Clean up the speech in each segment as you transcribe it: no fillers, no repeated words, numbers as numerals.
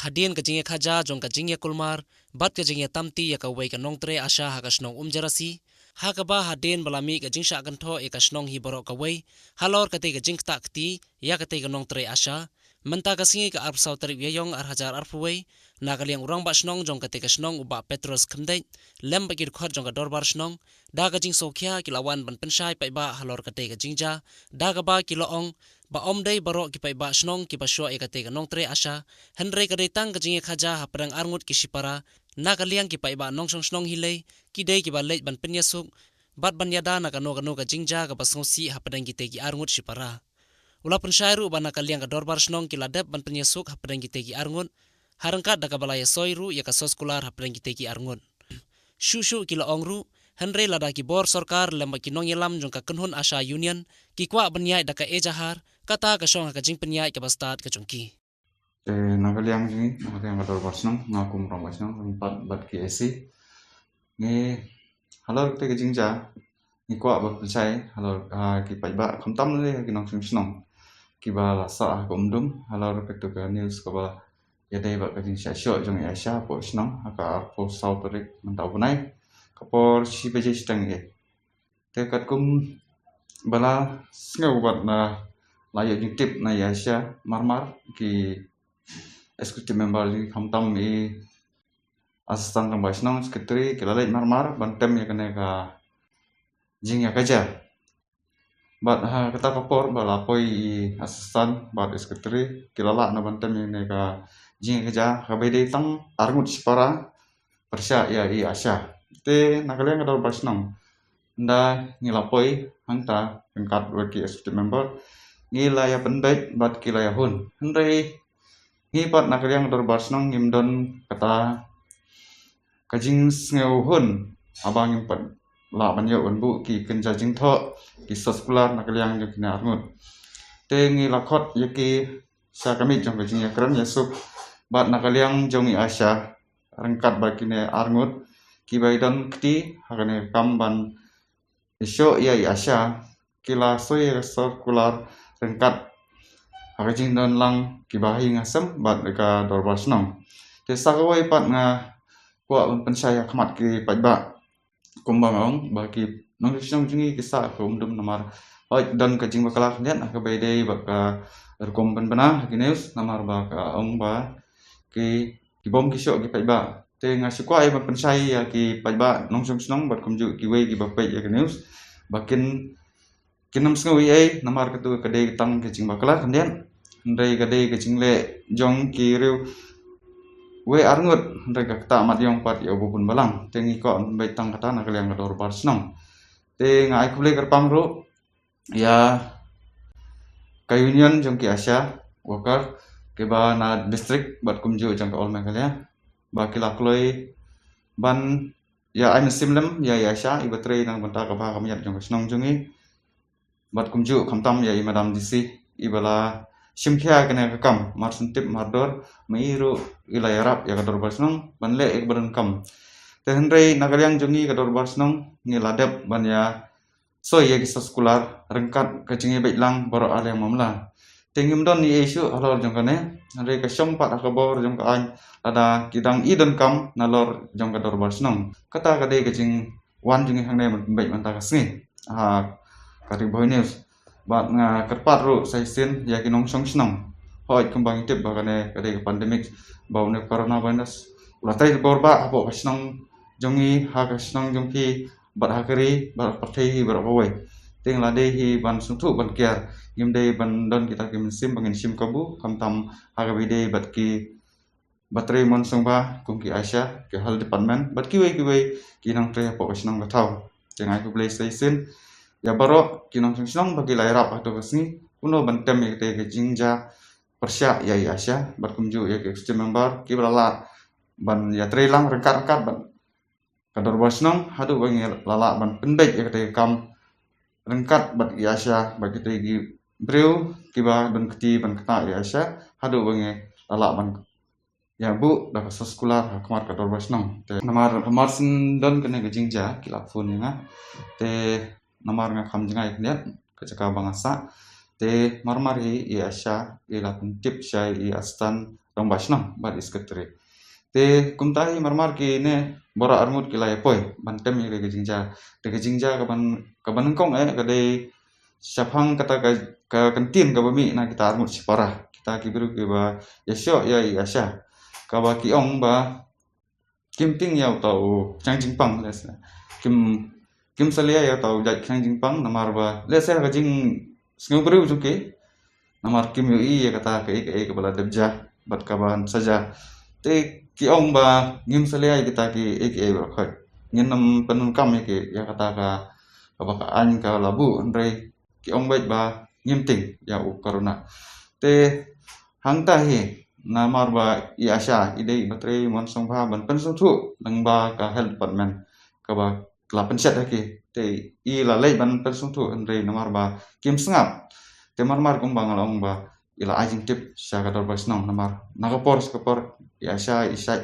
hadin ka jingye khaja jong ka jingye kulmar bat ka jingye tamti ya ka wei ka nongtre asha ha ka snong umjarasi ha ka ba hadin balami ka jingsha kan tho e ka snong hi borok ka wei halor ka te ka jingta kti ya ka te ka nongtre asha menta ka singi ka arpsau tarik yong ar hajar arfuwei na ka liang urang ba snong jong ka te ka snong uba petros khamdai lem ba kir khot jong ka dorbar snong da ka jing sokhya kilawan ban penshai pai ba halor ka te ka jingja da ka ba kiloong ba om dei barok ki pai ba snong ki ba sho e ka te ka nongtre asha henre ka dei tang ka jing khaja ha prang arngut ki sipara na ka liang ki pai ba nong song snong hilei ki dei ki ba lej ban penyasuk bat ban yada na ka no ka jingja ka ba ngosi ha padang ki te ki arngut sipara ula pensyairu bana ka liang ka dorbar snong ki ladep ban penyasuk ha padang ki te ki arngut harangkat da ka balaya soiru ya ka soskular ha padang ki te ki arngut shushu ki la ongru henre lada ki bor sarkar lamba ki nong yelam jong ka kunhun asha union ki kwa banyai da ka ejahar kata ka song ka jing penyai ka bastat ka jongki Nagaliang ni nagaliang ka dorbar snong ngakum rong snong empat bat ki esi ni halor te ka jingja ni kwa bat pensai halor ki pai ba khamtam le ki nong snong ki ba la sa ko umdum halor pe to ka news ka ba ya dei ba ka jing sha sho jong ya sha po snong ka po sau tarik mentau bunai ka por si be je stang e te kat kum bala ngau bat na layo jing tip na ya sha marmar ki executive member li khamtam e assistant ng basnong secretary kilala marmar bantem ya kene ka jing ya kaja bat ha kata kapor bala poi assistant bat secretary kilala na bantem ya ne ka jing kaja ka bede tang arngut sipara persya ya i asya te nakale ngador basnong nda ngilapoi hangta pengkat waki executive member ngila ya pendek bat kila ya hun hendai ngipat nakale ngador basnong ngimdon kata kajing ngeu hun abang impat la banyo unbu ki kenja jing tho ki soskular nakaliang yo kina arngut te ngi lakhot yaki sa kami jong kajing yakran yasuk bat nakaliang jong i asya rengkat bakine arngut ki baidan kti hakane kamban isyo ya i asya kila soy soskular rengkat hakajing don lang ki bahi ngasem bat ka dorbar snong te sakawai pat nga kwa pensaya khamat ki pajba kumbang ong baki nong snong jingi kisa ko umdum namar oi dan ka jing bakala khnet ka baidei baka rekom ban bana ki news namar ba ka ong ba ki bom ki sho ki pajba te ngasi kwa ai pensai ya ki pajba nong snong bat kumju ki wei ki bapai ya ki news bakin kinam snoi ai namar ka tu ka dei tang ki jing bakala khnet ndai ka dei ka jing le jong ki riu we arngut ndai ka mat yong pat ya bubun balang tengi ko bai tang kata na kaliang dor bar snong te ngai kule kerpang ro ya ka union jong ki asya worker ke ba na district bat kumju jong ka ol megalia ba kila kloi ban ya ai simlem ya asya ibatrei nang banta ka ba kamyat jong ka snong jongi bat kumju khamtam ya i madam dc ibala simkhya kene kam marsun tip mardor meiru ilayarap ya kador basnong banle ek badan kam te hendrei nagaliang jongi kador basnong ngiladep ban ya so ya kisah skular rengkat kachingi baitlang baro ale mamla tengim don ni isu halor jong kane hendrei ka syong pat akabor jong ka an ada kidang idon kam nalor jong kador basnong kata kadai kaching wan jongi hangne bait manta kasngi kari boy news bat nga kerpat ru saisin ya kinong song snong hoi kembang tip bakane kadai pandemic baune coronavirus latai borba abo snong jongi ha snong jongki bat hakari bat pathei bar bawai ting lade hi ban sungthu ban kiar ngimdei ban don kita kim sim bangin sim kabu kamtam hagabide bat ki baterai mon songba kungki asya ke hal department bat ki wei kinang tre abo snong gathau tengai ku play station ya baro kinong snong bagi lairap atau kesni kuno bantem ya te jingja persya ya asya bat kumju ya ke member ki balala ban ya trelang rengkat ban kador basnong hadu bangi lala ban pendek ya te kam rengkat bat ya asya bagi te gi breu kiba dan keti ban kata ya asya hadu bangi lala ban ya bu da soskular kamar kador basnong te namar sin don kene jingja kilap phone nga te namar nga kham jingai khnet kachaka bangasa te marmar hi i asya i la tip syai i astan rong basnang bat iskatri te kumtahi marmar ki ne bora armut ki lai poi bantem ye ke jingja ka ban kong ka dei syafang kata ka kantin ka bami na kita armut sipara kita ki biru ki ba yasyo ya yasya ka ba ki ong ba kim ting ya tau chang jingpang les kim salia ya tau jai chang jingpang namar ba les ka jing sngu biru juke namar kim yu ya kata ke bala debja bat kaban saja te ki ong ba ngim salia kita ki ba khoi nginam penun kam ya kata ka ba ka an ka labu andre ki ong baik ba ngim ting ya u karuna te hang ta hi namar ba i asha ide batre mon song ba ban pen song thu nang ba ka health department ka ba la penset ki te i la lei ban pen song thu andre namar ba kim sngap te marmar kum bang long ba ila ajing tip sya ka dor basnong namar nakapor skapor ya sya isai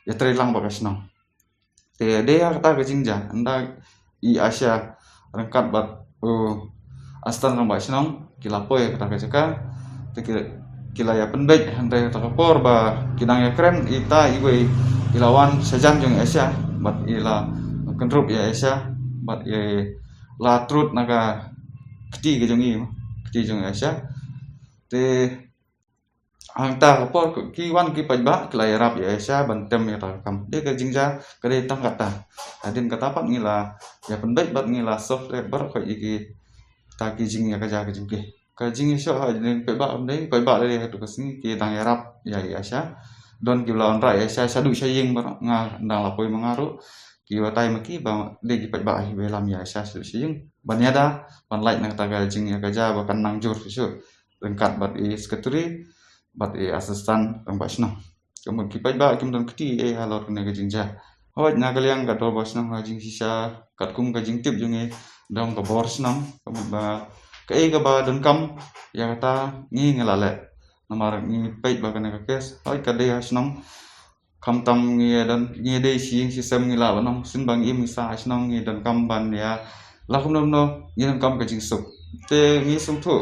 ya tre lang ba kasnong te de ya kata ka jingja anda i asya rangkat bat astan lang basnong kila poy kata ka jaka te kila ya penbek hande takapor ba kinang ya kren ita iwe ilawan sajan jong asya bat ila kendrup ya asya bat ye la trut naga kti ke jongi kti jong asya te angta kapor ki wan ki pajba kila ya rap ya asya bantem ya takam de ke jingja kade tang kata adin kata pat ngila ya penbek bat ngila software bar ko iki ta ki jing ya kaja ke jingke ka jing syo ha jing pajba amdei pajba le tu kasni ki tang ya rap ya asya don ki lawan ra ya asya sadu saying bar nga ndang lapoi mangaru ki watai maki ba de ki pajba hi belam ya asya sadu saying banyada ban light nang taga jing ya kaja ba kan nang jur syo lengkat bat i sekretari bat i asistan rang basna kemun ki pajba kim don kti halor ne ka jingja hoj na kaliang ka dor basna ha jing sisa kat kum ka jing tip junge dong ka borsnam kemun ba ka ba don kam ya kata ngi ngelale namar ngi pej ba kana ka kes hoj ka de hasnam kam tam ngi dan ngi de si sistem ngi la banong sin bang im sa hasnam ngi dan kam ban ya la kum no ngi dan kam ka jing suk te ngi sum thu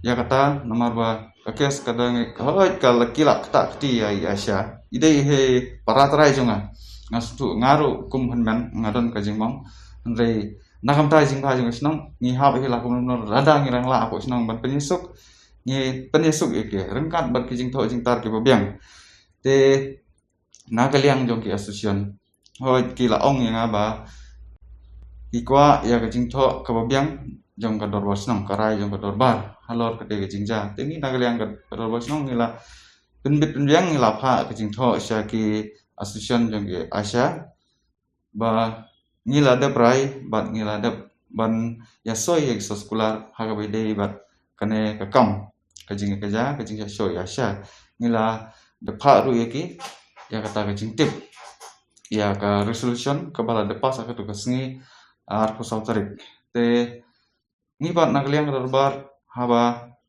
ya kata namar ba kakes kadang hoj kal kila kata kti ya asya ide he paratrai jonga ngasu ngaru kum hanman ngadon ka jingmong andre nakam tai jing ba jing snong ngi ha he la kum no rada ngi rang la ko snong ban penyesuk eke rengkat bat ki jing tho jing tar ki babiang te nakaliang jong ki asusion hoj kila ong yang ba ikwa ya ka jing tho ka babiang jong ka dor wasnong karai jong ka dor bar halor ka de jingja te ni nakaliang ka dor wasnong ngila penbiang ngila pha ka jing tho sya ki asusion jong ki asya ba ngila de prai bat ngila de ban ya soy ek sekolah haga bede bat kane ka kam ka jing ja soy asya ngila de pha ru yeki ya kata ka jing tip ya ka resolution ka bala de pas ka tu ka sngi ar ko sautarik te ni bat nakaliang ka bar haba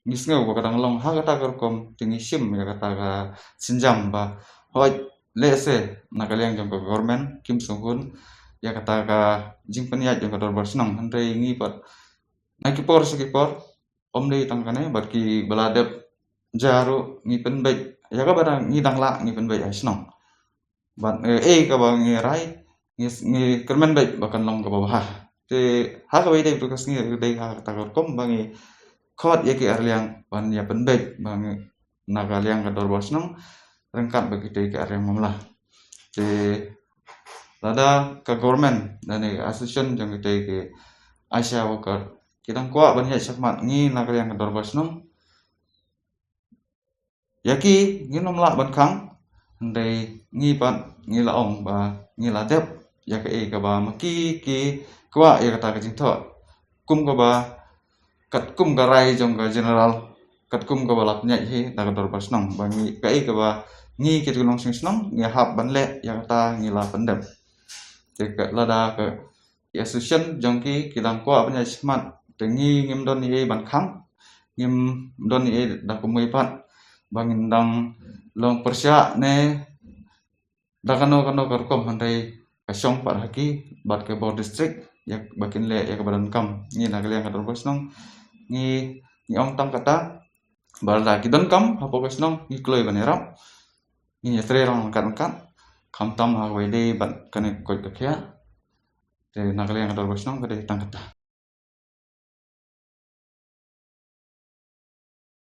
ngisngeu ba kadang long ha kata ka kom tingi sim ya kata ka sinjam ba hoj lese nakaliang jong ka government kim sunghun ya kata ka jing paniat jong ka dor bar snong andre ngi bat nakipor om dei tangkane bat ki baladep jaru ngi penbek ya ka barang ngi dangla ngi penbek asnong bat ka ba ngi rai ngi kermen bek bakan long ka bawah te ha ka wei dei tukas ngi dei ha kata ka kom bangi khot ye ki arliang ban ya penbek bangi nakaliang ka dor bar snong rengkat bagi dei ka arliang mamlah te lada ka government dane asusion jong dei ke asya worker kitang kwa ban ya sakmat ngi nakaliang ka dor bar snong yaki ngi nom la ban khang ndei ngi pat ngi la ong ba ngi la dep ya ka ba maki ki kwa ya kata ka jing tho kum ka ba kat kum ka rai jong ka general kat kum ka balap nya hi da ka dor bar snong ba ngi ka ba ngi ki tulong sing snong ngi hap ban le ya kata ngi la pandem te ka lada ka ya susion jong ki kitang kwa ban ya smat te ngi ngim don ni ban khang ngim don ni da ko moi pat bangin dang long persya ne dakano kar kom handai kasong par haki bat ke bor district ya bakin le ya ke badan kam ni nakaliang ka dor basnong ni ong tang kata Balda kidon kam hapo kesnong ni kloy banerap. Ni tre rong angkat kam tam ha wede bat kane koy kakya. Te nakaliang kador kesnong kade tangkata.